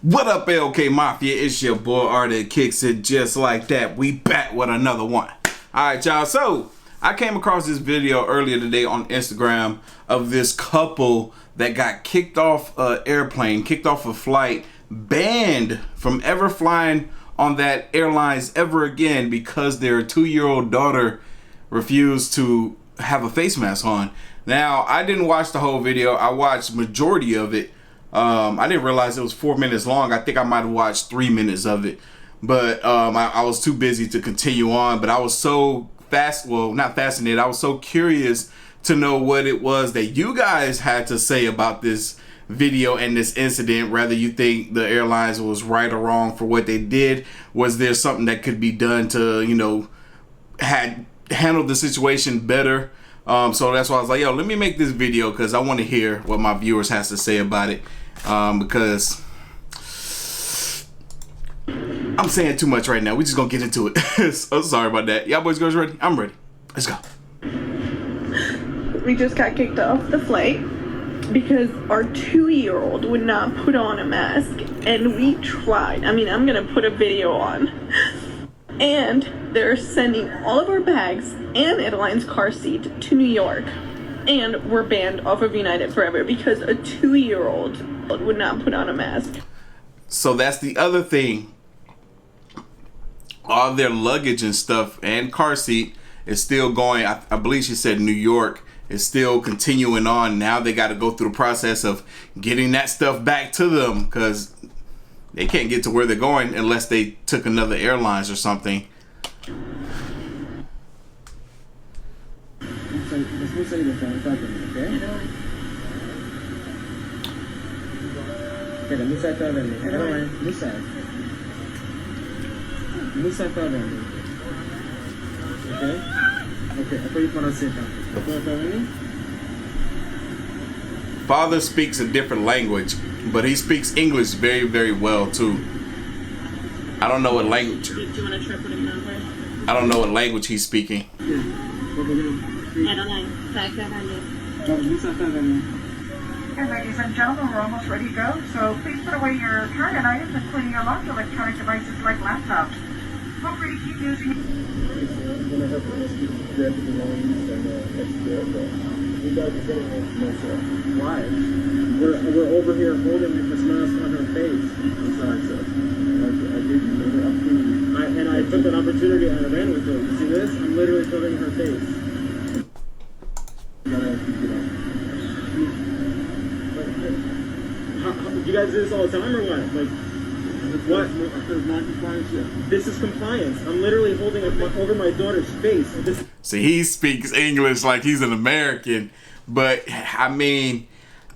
What up, LK Mafia? It's your boy Artofkickz, and just like that, we back with another one. Alright, y'all, so I came across this video earlier today on Instagram of this couple that got kicked off an airplane, kicked off a flight, banned from ever flying on that airlines ever again because their 2-year-old daughter refused to have a face mask on. Now, I didn't watch the whole video. I watched majority of it. I didn't realize it was 4 minutes long. I think I might have watched 3 minutes of it, but I was too busy to continue on. But I was so not fascinated. I was so curious to know what it was that you guys had to say about this video and this incident. Whether you think the airlines was right or wrong for what they did. Was there something that could be done to, you know, handle the situation better? So that's why I was like, yo, let me make this video because I want to hear what my viewers has to say about it. Because I'm saying too much right now. We just gonna get into it. So sorry about that. Y'all boys, girls ready? I'm ready. Let's go. We just got kicked off the flight because our 2-year-old would not put on a mask, and we tried. I mean, I'm gonna put a video on. And they're sending all of our bags and Airline's car seat to New York. And we're banned off of United forever because a 2-year-old would not put on a mask. So that's the other thing. All their luggage and stuff and car seat is still going. I believe she said New York is still continuing on. Now they got to go through the process of getting that stuff back to them because they can't get to where they're going unless they took another airlines or something. Father speaks a different language, but he speaks English very, very well too. I don't know what language. Do you want to try putting it on first? I don't know what language he's speaking. Airline. And ladies and gentlemen, we're almost ready to go, so please put away your carry-on items, including your large electronic devices like laptops. Feel free to keep using. Why? We're over here holding this mask on her face. I'm sorry, sir. And I took an opportunity and I ran with it. You see this? I'm literally covering her face. You guys do this all the time or what? Like, what? This is compliance. I'm literally holding it over my daughter's face. See, he speaks English like he's an American, but I mean,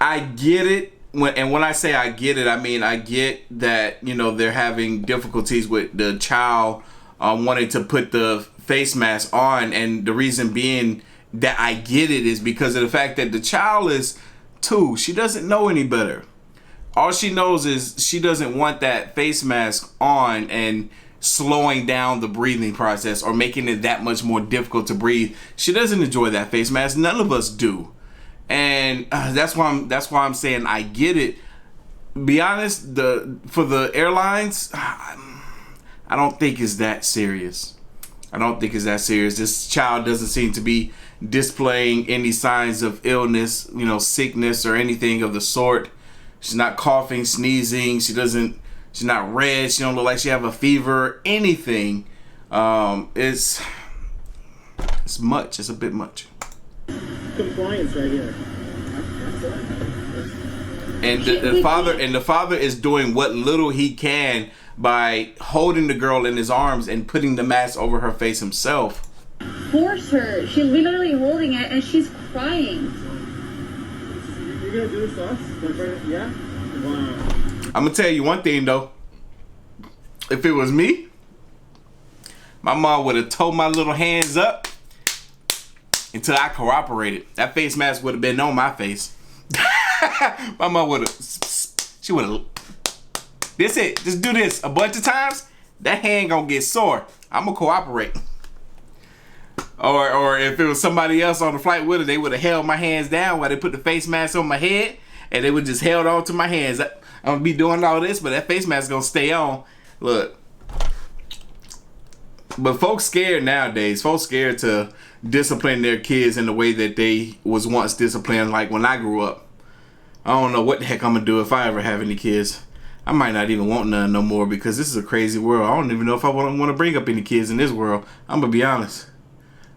I get it. When I say I get it, I mean I get that, you know, they're having difficulties with the child wanting to put the face mask on, and the reason being that I get it is because of the fact that the child is 2. She doesn't know any better. All she knows is she doesn't want that face mask on and slowing down the breathing process or making it that much more difficult to breathe. She doesn't enjoy that face mask. None of us do. And that's why I'm saying I get it. Be honest, for the airlines, I don't think it's that serious. I don't think it's that serious. This child doesn't seem to be displaying any signs of illness, you know, sickness or anything of the sort. She's not coughing, sneezing. She's not red. She don't look like she have a fever, anything. It's much. It's a bit much. Compliance right here. And the father is doing what little he can by holding the girl in his arms and putting the mask over her face himself. Force her. She's literally holding it and she's crying. You gonna do this to us? Yeah? Wow. I'm gonna tell you one thing though. If it was me, my mom would have told my little hands up until I cooperated. That face mask would have been on my face. My mom would have, she would have, this it, just do this a bunch of times, that hand gonna get sore. I'm gonna cooperate. Or if it was somebody else on the flight with her, they would have held my hands down while they put the face mask on my head, and they would just held on to my hands. I'm gonna be doing all this, but that face mask gonna stay on. Look. But folks scared nowadays. Folks scared to discipline their kids in the way that they was once disciplined, like when I grew up. I don't know what the heck I'm gonna do if I ever have any kids. I might not even want none no more because this is a crazy world. I don't even know if I want to bring up any kids in this world. I'm gonna be honest.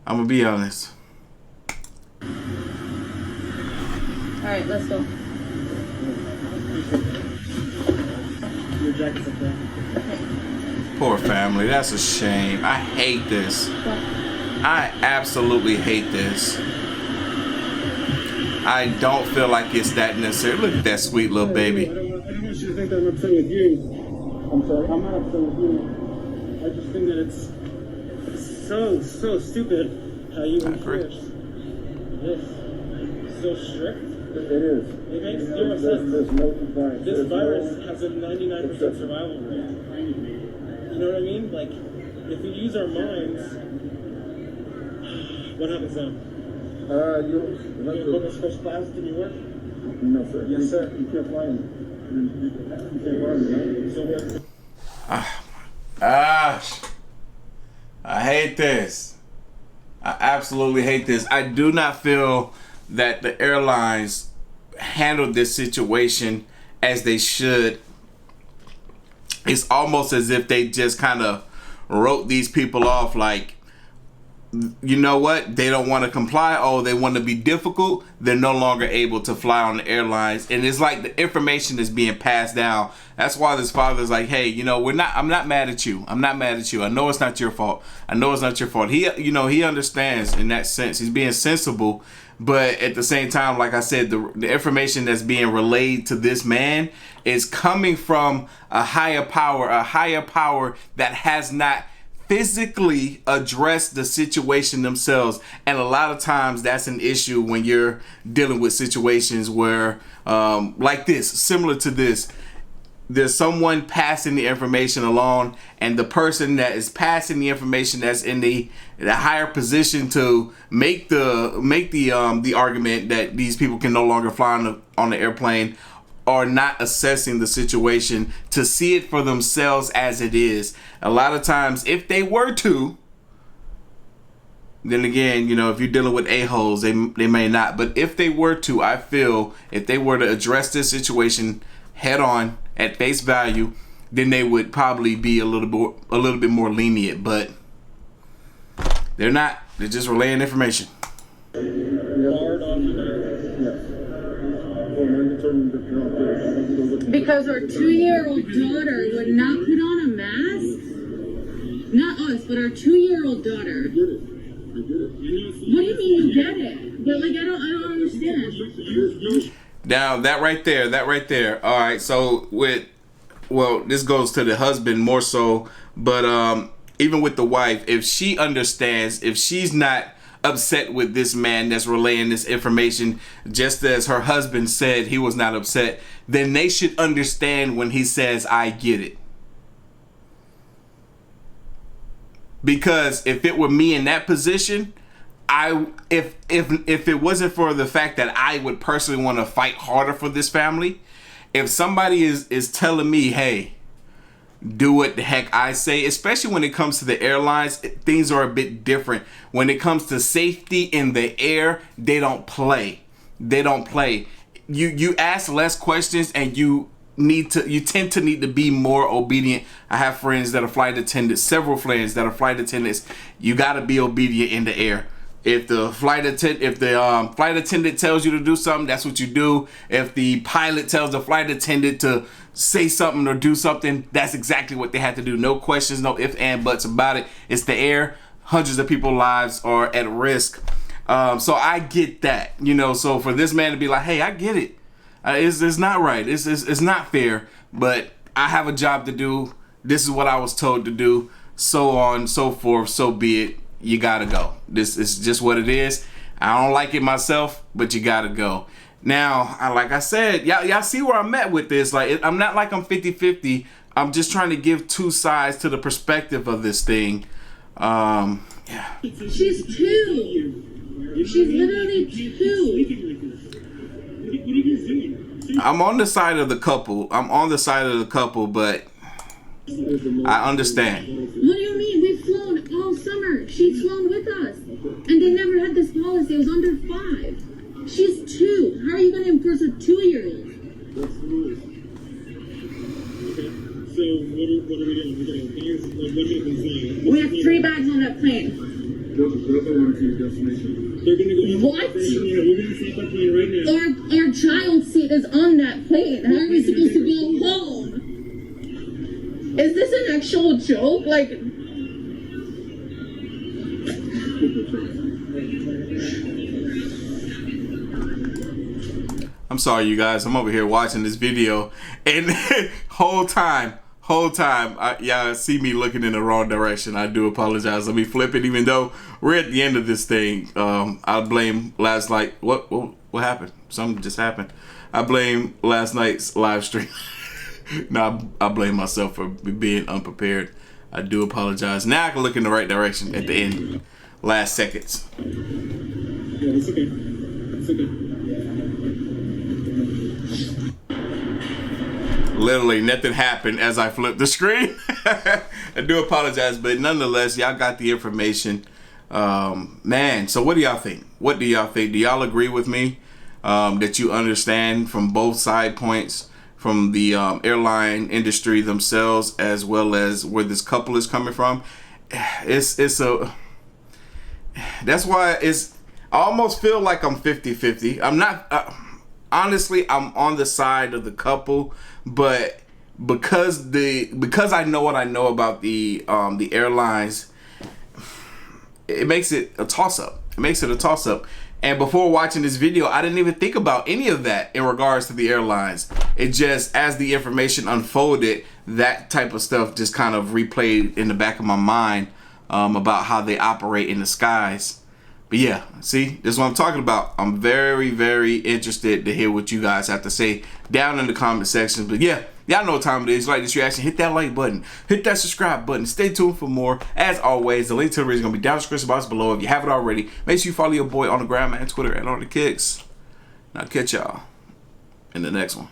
I'm gonna be honest. All right, let's go. Your jacket's up there. Poor family. That's a shame. I hate this. I absolutely hate this. I don't feel like it's that necessary. Look at that sweet little baby. I don't want you to think that I'm upset with you. I'm sorry. I'm not upset with you. I just think that it's so stupid how you enforce this. So strict. It is. It makes zero sense. There's no compliance. This virus has a 99% survival rate. You know what I mean? Like, if we use our minds, what happens then? You book us first class? Can you work? No, sir. Yes, sir. You can't fly me. You can't fly me, right? Gosh. I hate this. I absolutely hate this. I do not feel that the airlines handled this situation as they should. It's almost as if they just kind of wrote these people off like, you know what? They don't want to comply. Oh, they want to be difficult. They're no longer able to fly on the airlines. And it's like the information is being passed down. That's why this father's like, hey, you know, I'm not mad at you. I'm not mad at you. I know it's not your fault. I know it's not your fault. He understands in that sense. He's being sensible. But at the same time, like I said, the information that's being relayed to this man is coming from a higher power that has not physically addressed the situation themselves. And a lot of times that's an issue when you're dealing with situations where, like this, similar to this, there's someone passing the information along, and the person that is passing the information that's in the higher position to make the argument that these people can no longer fly on the airplane are not assessing the situation to see it for themselves as it is. A lot of times, if they were to, then again, you know, if you're dealing with a-holes, they may not. But if they were to, I feel if they were to address this situation head on at face value, then they would probably be a little bit more lenient. But they're not. They're just relaying information. Because our 2-year-old daughter would not put on a mask? Not us, but our 2-year-old daughter. I get it. What do you mean you get it? But like I don't understand. Now that right there. All right, so this goes to the husband more so, but even with the wife, if she understands, if she's not upset with this man that's relaying this information, just as her husband said he was not upset, then they should understand when he says, I get it. Because if it were me in that position, if it wasn't for the fact that I would personally want to fight harder for this family, if somebody is telling me, hey, do what the heck I say, especially when it comes to the airlines, things are a bit different. When it comes to safety in the air, they don't play. You ask less questions, and you tend to need to be more obedient. I have friends that are flight attendants, several friends that are flight attendants. You got to be obedient in the air. If the flight attendant tells you to do something, that's what you do. If the pilot tells the flight attendant to say something or do something, that's exactly what they have to do. No questions, no ifs and buts about it. It's the air. Hundreds of people's lives are at risk. So I get that, you know. So for this man to be like, hey, I get it. It's not right. It's not fair. But I have a job to do. This is what I was told to do. So on, so forth. So be it. You gotta go. This is just what it is. I don't like it myself, but you gotta go. Now, like I said, y'all see where I'm at with this. Like, I'm not like I'm 50-50. I'm just trying to give two sides to the perspective of this thing. Yeah. She's 2. She's literally 2. What are you guys doing? I'm on the side of the couple. I'm on the side of the couple, but I understand. What do you mean? We've flown all summer. She's flown with us. And they never had this policy. It was under 5. She's 2. How are you going to enforce a 2-year-old? That's the rules. Okay. So what are we doing? We're going to bags. What happens now? We have 3 bags on that plane. They're going to go. What? We're going to stop that plane right now. Our child seat is on that plane. How are we supposed to go home? Is this an actual joke? Like, I'm sorry, you guys. I'm over here watching this video, and whole time, y'all see me looking in the wrong direction. I do apologize. Let me flip it. Even though we're at the end of this thing, I blame last night. What happened? Something just happened. I blame last night's live stream. No, I blame myself for being unprepared. I do apologize. Now I can look in the right direction at the end. Last seconds. Yeah, it's okay. It's okay. Literally nothing happened as I flipped the screen. I do apologize, but nonetheless, y'all got the information. Man, so what do y'all think? What do y'all think? Do y'all agree with me that you understand from both side points, from the airline industry themselves, as well as where this couple is coming from? That's why I almost feel like I'm 50-50. I'm not, honestly, I'm on the side of the couple, but because I know what I know about the airlines, it makes it a toss-up. And before watching this video, I didn't even think about any of that in regards to the airlines. It just, as the information unfolded, that type of stuff just kind of replayed in the back of my mind about how they operate in the skies. But yeah, see, this is what I'm talking about. I'm very, very interested to hear what you guys have to say down in the comment section. But yeah, y'all know what time it is. Like this reaction, hit that like button, hit that subscribe button. Stay tuned for more. As always, the link to the video is going to be down in the description box below. If you haven't already, make sure you follow your boy on the gram and Twitter at Artofkickz. And I'll catch y'all in the next one.